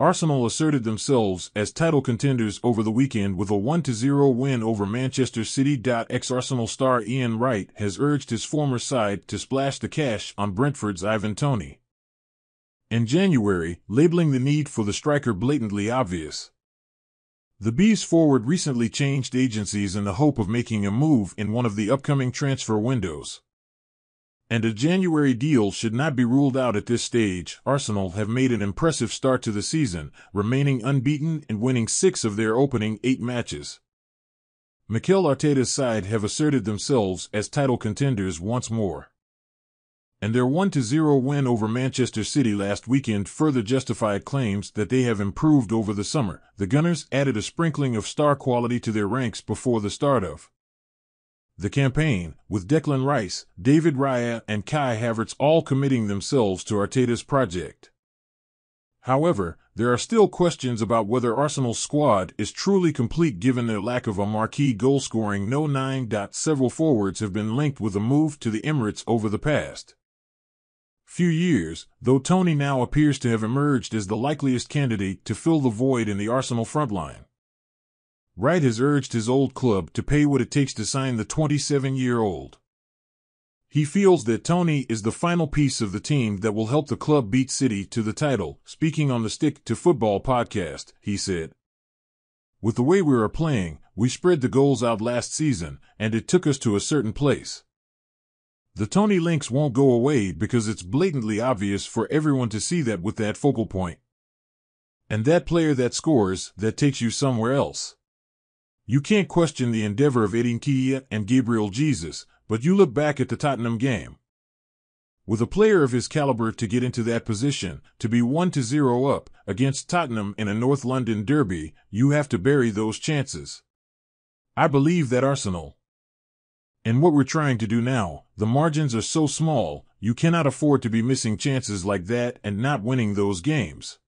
Arsenal asserted themselves as title contenders over the weekend with a 1-0 win over Manchester City. Ex-Arsenal star Ian Wright has urged his former side to splash the cash on Brentford's Ivan Toney in January, labeling the need for the striker blatantly obvious. The Bees forward recently changed agencies in the hope of making a move in one of the upcoming transfer windows, and a January deal should not be ruled out at this stage. Arsenal have made an impressive start to the season, remaining unbeaten and winning 6 of their opening 8 matches. Mikel Arteta's side have asserted themselves as title contenders once more, and their 1-0 win over Manchester City last weekend further justified claims that they have improved over the summer. The Gunners added a sprinkling of star quality to their ranks before the start of the campaign, with Declan Rice, David Raya, and Kai Havertz all committing themselves to Arteta's project. However, there are still questions about whether Arsenal's squad is truly complete given their lack of a marquee goal-scoring No. 9. Several forwards have been linked with a move to the Emirates over the past few years, though Toney now appears to have emerged as the likeliest candidate to fill the void in the Arsenal frontline. Wright has urged his old club to pay what it takes to sign the 27-year-old. He feels that Toney is the final piece of the team that will help the club beat City to the title. Speaking on the Stick to Football podcast, he said, "With the way we are playing, we spread the goals out last season, and it took us to a certain place. The Toney links won't go away because it's blatantly obvious for everyone to see that with that focal point. And that player that scores, that takes you somewhere else. You can't question the endeavor of Edin Kia and Gabriel Jesus, but you look back at the Tottenham game. With a player of his caliber to get into that position, to be 1-0 up against Tottenham in a North London derby, you have to bury those chances. I believe that Arsenal, and what we're trying to do now, the margins are so small, you cannot afford to be missing chances like that and not winning those games.